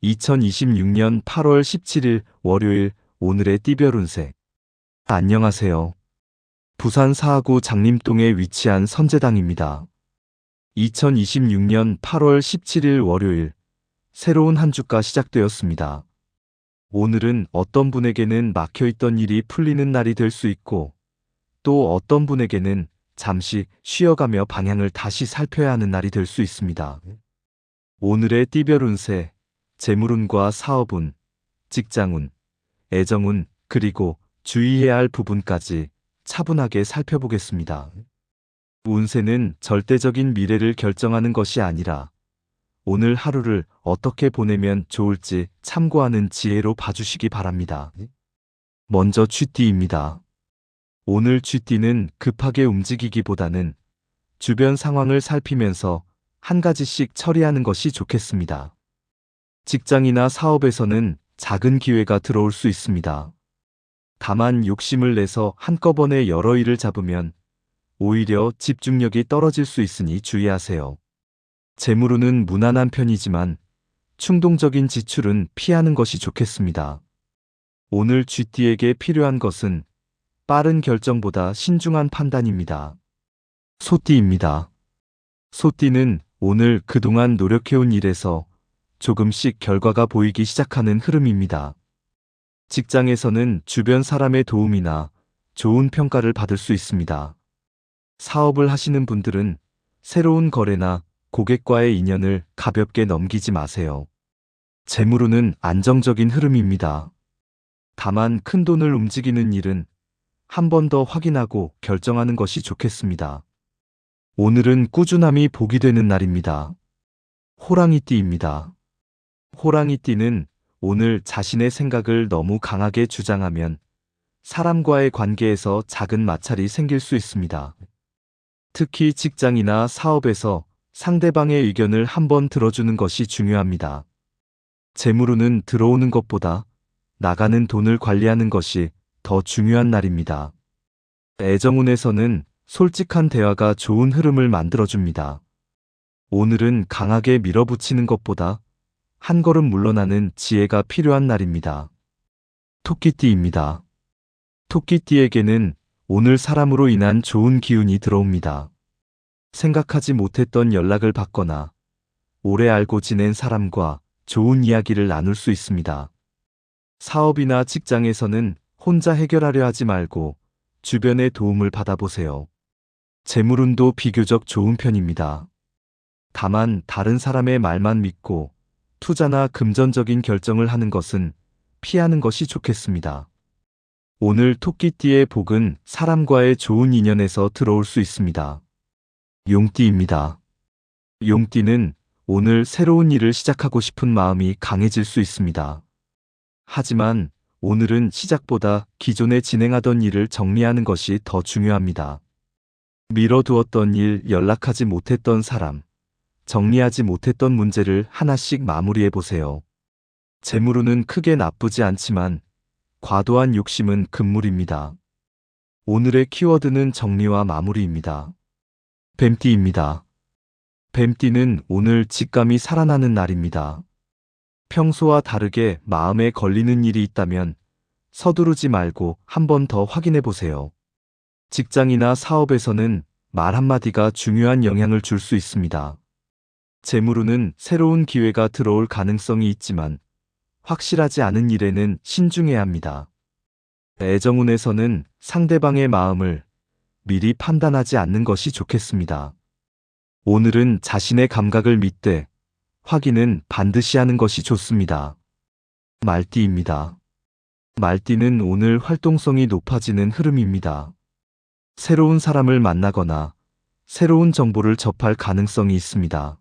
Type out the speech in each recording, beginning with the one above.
2026년 8월 17일 월요일 오늘의 띠별 운세. 안녕하세요. 부산 사하구 장림동에 위치한 선제당입니다. 2026년 8월 17일 월요일 새로운 한 주가 시작되었습니다. 오늘은 어떤 분에게는 막혀있던 일이 풀리는 날이 될 수 있고 또 어떤 분에게는 잠시 쉬어가며 방향을 다시 살펴야 하는 날이 될 수 있습니다. 오늘의 띠별 운세, 재물운과 사업운, 직장운, 애정운, 그리고 주의해야 할 부분까지 차분하게 살펴보겠습니다. 운세는 절대적인 미래를 결정하는 것이 아니라 오늘 하루를 어떻게 보내면 좋을지 참고하는 지혜로 봐주시기 바랍니다. 먼저 쥐띠입니다. 오늘 쥐띠는 급하게 움직이기보다는 주변 상황을 살피면서 한 가지씩 처리하는 것이 좋겠습니다. 직장이나 사업에서는 작은 기회가 들어올 수 있습니다. 다만 욕심을 내서 한꺼번에 여러 일을 잡으면 오히려 집중력이 떨어질 수 있으니 주의하세요. 재물운은 무난한 편이지만 충동적인 지출은 피하는 것이 좋겠습니다. 오늘 쥐띠에게 필요한 것은 빠른 결정보다 신중한 판단입니다. 소띠입니다. 소띠는 오늘 그동안 노력해온 일에서 조금씩 결과가 보이기 시작하는 흐름입니다. 직장에서는 주변 사람의 도움이나 좋은 평가를 받을 수 있습니다. 사업을 하시는 분들은 새로운 거래나 고객과의 인연을 가볍게 넘기지 마세요. 재물운은 안정적인 흐름입니다. 다만 큰 돈을 움직이는 일은 한 번 더 확인하고 결정하는 것이 좋겠습니다. 오늘은 꾸준함이 복이 되는 날입니다. 호랑이띠입니다. 호랑이띠는 오늘 자신의 생각을 너무 강하게 주장하면 사람과의 관계에서 작은 마찰이 생길 수 있습니다. 특히 직장이나 사업에서 상대방의 의견을 한번 들어주는 것이 중요합니다. 재물운은 들어오는 것보다 나가는 돈을 관리하는 것이 더 중요한 날입니다. 애정운에서는 솔직한 대화가 좋은 흐름을 만들어줍니다. 오늘은 강하게 밀어붙이는 것보다 한 걸음 물러나는 지혜가 필요한 날입니다. 토끼띠입니다. 토끼띠에게는 오늘 사람으로 인한 좋은 기운이 들어옵니다. 생각하지 못했던 연락을 받거나 오래 알고 지낸 사람과 좋은 이야기를 나눌 수 있습니다. 사업이나 직장에서는 혼자 해결하려 하지 말고 주변의 도움을 받아보세요. 재물운도 비교적 좋은 편입니다. 다만 다른 사람의 말만 믿고 투자나 금전적인 결정을 하는 것은 피하는 것이 좋겠습니다. 오늘 토끼띠의 복은 사람과의 좋은 인연에서 들어올 수 있습니다. 용띠입니다. 용띠는 오늘 새로운 일을 시작하고 싶은 마음이 강해질 수 있습니다. 하지만 오늘은 시작보다 기존에 진행하던 일을 정리하는 것이 더 중요합니다. 미뤄두었던 일, 연락하지 못했던 사람, 정리하지 못했던 문제를 하나씩 마무리해 보세요. 재물운은 크게 나쁘지 않지만 과도한 욕심은 금물입니다. 오늘의 키워드는 정리와 마무리입니다. 뱀띠입니다. 뱀띠는 오늘 직감이 살아나는 날입니다. 평소와 다르게 마음에 걸리는 일이 있다면 서두르지 말고 한 번 더 확인해 보세요. 직장이나 사업에서는 말 한마디가 중요한 영향을 줄 수 있습니다. 재물운은 새로운 기회가 들어올 가능성이 있지만 확실하지 않은 일에는 신중해야 합니다. 애정운에서는 상대방의 마음을 미리 판단하지 않는 것이 좋겠습니다. 오늘은 자신의 감각을 믿되 확인은 반드시 하는 것이 좋습니다. 말띠입니다. 말띠는 오늘 활동성이 높아지는 흐름입니다. 새로운 사람을 만나거나 새로운 정보를 접할 가능성이 있습니다.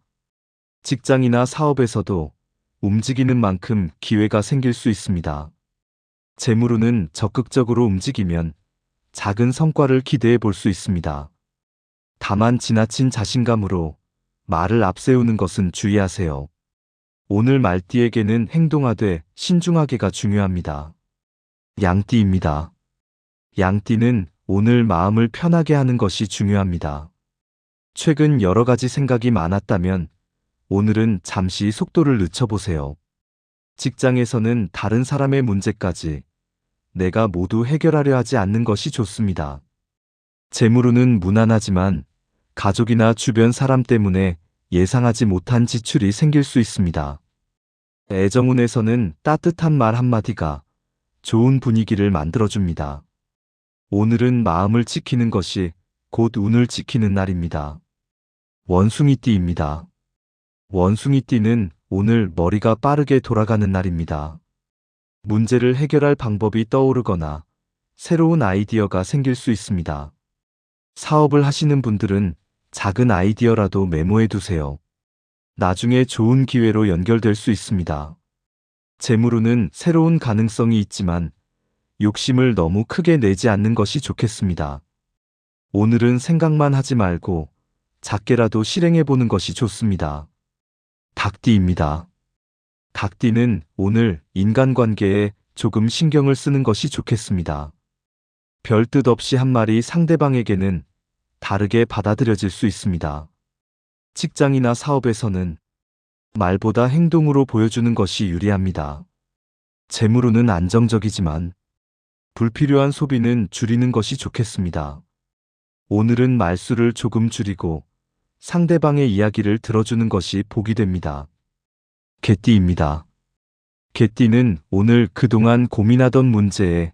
직장이나 사업에서도 움직이는 만큼 기회가 생길 수 있습니다. 재물운은 적극적으로 움직이면 작은 성과를 기대해 볼 수 있습니다. 다만 지나친 자신감으로 말을 앞세우는 것은 주의하세요. 오늘 말띠에게는 행동하되 신중하게가 중요합니다. 양띠입니다. 양띠는 오늘 마음을 편하게 하는 것이 중요합니다. 최근 여러 가지 생각이 많았다면 오늘은 잠시 속도를 늦춰보세요. 직장에서는 다른 사람의 문제까지 내가 모두 해결하려 하지 않는 것이 좋습니다. 재물운은 무난하지만 가족이나 주변 사람 때문에 예상하지 못한 지출이 생길 수 있습니다. 애정운에서는 따뜻한 말 한마디가 좋은 분위기를 만들어줍니다. 오늘은 마음을 지키는 것이 곧 운을 지키는 날입니다. 원숭이띠입니다. 원숭이띠는 오늘 머리가 빠르게 돌아가는 날입니다. 문제를 해결할 방법이 떠오르거나 새로운 아이디어가 생길 수 있습니다. 사업을 하시는 분들은 작은 아이디어라도 메모해 두세요. 나중에 좋은 기회로 연결될 수 있습니다. 재물운은 새로운 가능성이 있지만 욕심을 너무 크게 내지 않는 것이 좋겠습니다. 오늘은 생각만 하지 말고 작게라도 실행해 보는 것이 좋습니다. 닭띠입니다. 닭띠는 오늘 인간관계에 조금 신경을 쓰는 것이 좋겠습니다. 별 뜻 없이 한 말이 상대방에게는 다르게 받아들여질 수 있습니다. 직장이나 사업에서는 말보다 행동으로 보여주는 것이 유리합니다. 재물운은 안정적이지만 불필요한 소비는 줄이는 것이 좋겠습니다. 오늘은 말수를 조금 줄이고 상대방의 이야기를 들어주는 것이 복이 됩니다. 개띠입니다. 개띠는 오늘 그동안 고민하던 문제에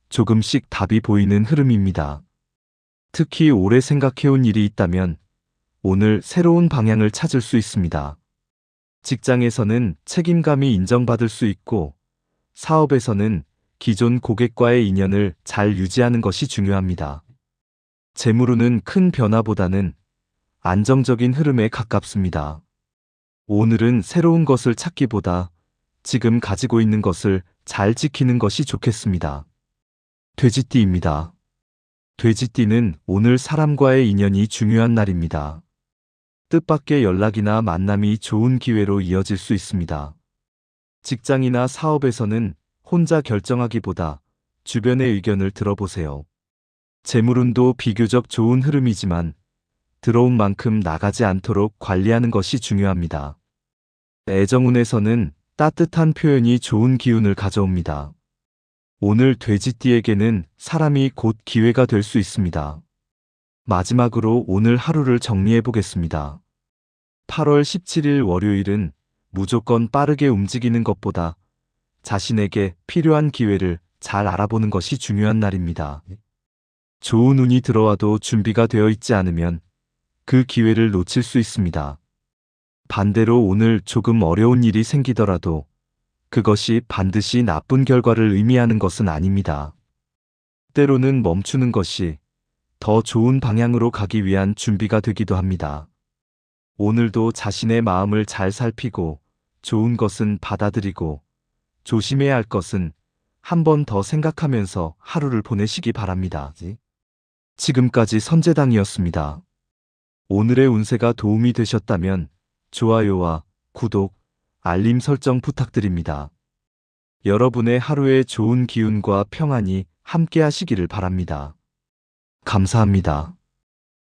조금씩 답이 보이는 흐름입니다. 특히 오래 생각해온 일이 있다면 오늘 새로운 방향을 찾을 수 있습니다. 직장에서는 책임감이 인정받을 수 있고 사업에서는 기존 고객과의 인연을 잘 유지하는 것이 중요합니다. 재물운은 큰 변화보다는 안정적인 흐름에 가깝습니다. 오늘은 새로운 것을 찾기보다 지금 가지고 있는 것을 잘 지키는 것이 좋겠습니다. 돼지띠입니다. 돼지띠는 오늘 사람과의 인연이 중요한 날입니다. 뜻밖의 연락이나 만남이 좋은 기회로 이어질 수 있습니다. 직장이나 사업에서는 혼자 결정하기보다 주변의 의견을 들어보세요. 재물운도 비교적 좋은 흐름이지만 들어온 만큼 나가지 않도록 관리하는 것이 중요합니다. 애정운에서는 따뜻한 표현이 좋은 기운을 가져옵니다. 오늘 돼지띠에게는 사람이 곧 기회가 될 수 있습니다. 마지막으로 오늘 하루를 정리해 보겠습니다. 8월 17일 월요일은 무조건 빠르게 움직이는 것보다 자신에게 필요한 기회를 잘 알아보는 것이 중요한 날입니다. 좋은 운이 들어와도 준비가 되어 있지 않으면 그 기회를 놓칠 수 있습니다. 반대로 오늘 조금 어려운 일이 생기더라도 그것이 반드시 나쁜 결과를 의미하는 것은 아닙니다. 때로는 멈추는 것이 더 좋은 방향으로 가기 위한 준비가 되기도 합니다. 오늘도 자신의 마음을 잘 살피고 좋은 것은 받아들이고 조심해야 할 것은 한 번 더 생각하면서 하루를 보내시기 바랍니다. 지금까지 선재당이었습니다. 오늘의 운세가 도움이 되셨다면 좋아요와 구독, 알림 설정 부탁드립니다. 여러분의 하루에 좋은 기운과 평안이 함께 하시기를 바랍니다. 감사합니다.